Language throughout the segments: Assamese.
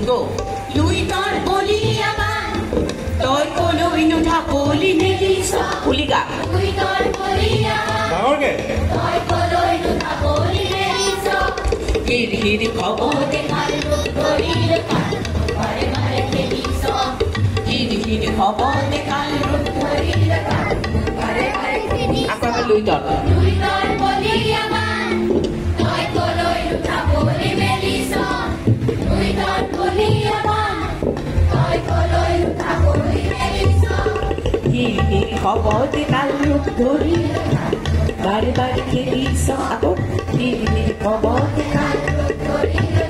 গো লুই তোর বলিয়া বান তই কলৈ নুঠা বলি মেলিছ পুলিগা লুই তোর বলিয়া ডাঙৰকে তই কলৈ নুঠা বলি মেলিছ হিৰ হিৰ খবৰ দেখাল ৰূপ ধৰিলে কাল বাৰে বাৰে খেলিছ হিৰ হিৰ খবৰ দেখাল ৰূপ ধৰিলে কাল বাৰে বাৰে খেলিছ আকৌ লৈ তৰ লুই তোর বলিয়া বান তই কলৈ নুঠা বলি মেলিছ লুই তোর বলিয়া বান তই কলৈ নুঠা বলি মেলিছ হিৰ হিৰ খবৰ দেখাল ৰূপ ধৰি বাৰে বাৰে খেলিছ আকৌ হিৰ হিৰ খবৰ দেখাল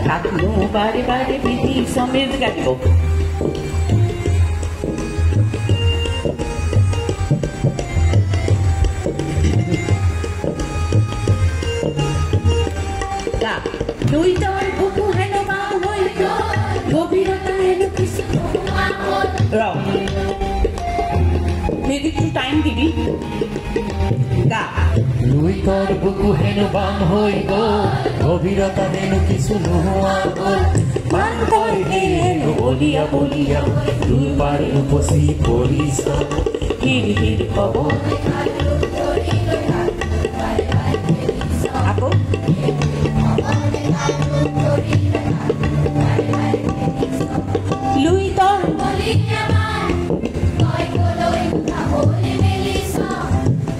কাকনো বাৰে বাৰে পিটিছ মেজ গাড়িব লুই তোর বুকু হেন বাম হই গভীরতা হেন কিছু র একটু টাইম দিবি গা লুই তোর বুকু হেন বাম হৈ গ'ল গভীৰতা হেনো কিছু নোহোৱা গ'ল মান তই হেনো বলিয়া বলিয়া দুই পাৰ উপচি পৰিছ হিৰ হিৰ খবৰ আকৌ লুই তোর বলিয়া বান তই কলৈ নুঠা বলি মেলিছ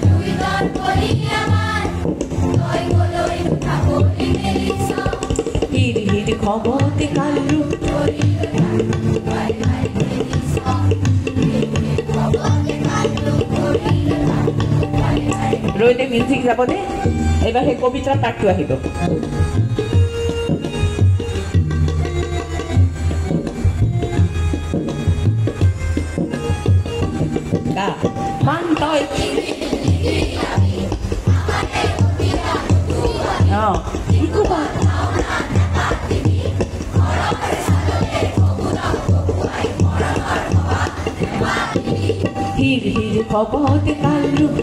লুই তোর বলিয়া বান তই কলৈ নুঠা বলি মেলিছ হির হির খবর দেখাল রূপ ধৰিলে কাল বাৰে বাৰে খেলিছ খবৰ দেখাল ৰূপ ধৰিলে কাল বাৰে বাৰে ৰৈলে মিউজিক যাব দে এবাৰ সেই কবিতাৰ পাঠটো আহিব গা মান তই ইকুবা হির হির খবর দেখাল রূপ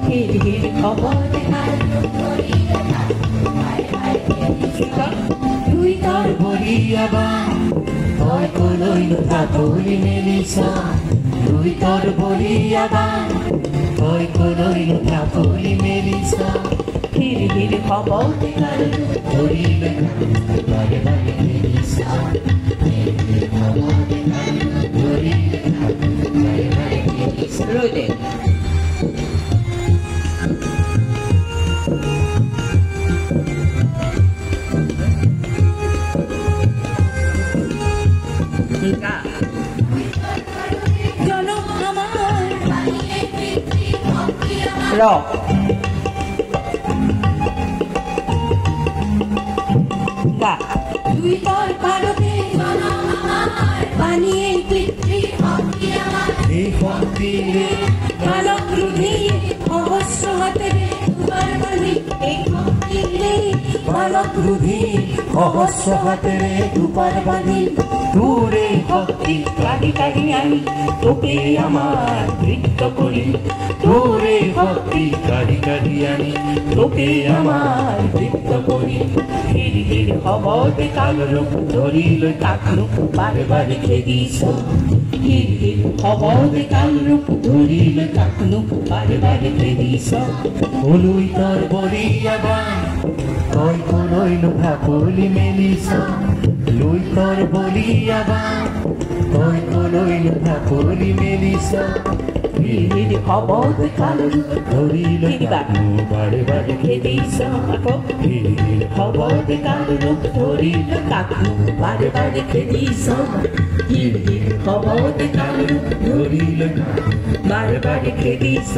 হির হির খবর দেখাল লুই তোর বলিয়া বাম তই কলৈ নুঠা বলি মেলিছ লুই তোর বলিয়া বাম তই কলৈ নুঠা বলি মেলিছ হির হির খবর দেখাল রূপ ধৰিলে বাৰে বাৰে খেলিছ ধৰিলে বাৰে বাৰে খেলিছ রৈলে গা জনম আমার বানিয়ে পৃথিবী ভক্তি আমার র গা লুই তোর পারতে জনম আমার বানিয়ে পৃথিবী ভক্তি আমার এই শক্তিৰে কালক ক্ৰোধে অবশ্য হাতে তোমাৰ বাণী এই ভক্তি বালক ক্ৰোধী সহস্ৰ হাতেৰে দুপাৰ বান্ধি তোৰে শক্তি কাঢ়ি কাঢ়ি আনি তোকে আমাৰ নৃত্য কৰি তোৰে শক্তি কাঢ়ি কাঢ়ি আনি তোকে আমাৰ নৃত্য কৰি হিৰ হিৰ খবৰ দেখাল ৰূপ ধৰিলৈ কাকনো বাৰে বাৰে খেদিছ হিৰ হিৰ খবৰ দেখাল ৰূপ ধৰিলৈ কাকনো বারে বারে খেদিছ লুই তোর বলিয়া বাম তই কলৈ নুঠা বলি মেলিছ লুই তোর বলিয়া বাম তই কলৈ নুঠা বলি মেলিছ হির হির খবর দেখাল রূপ ধৰিলৈ কাকনো বাৰে বাৰে খেদিছ আকৌ হিৰ হিৰ খবৰ দেখাল ৰূপ ধৰিল কাকনো বাৰে বাৰে খেদিছ হিৰ হিৰ খবৰ দেখাল ৰূপ ধৰিলৈ বাৰে বাৰে খেদিছ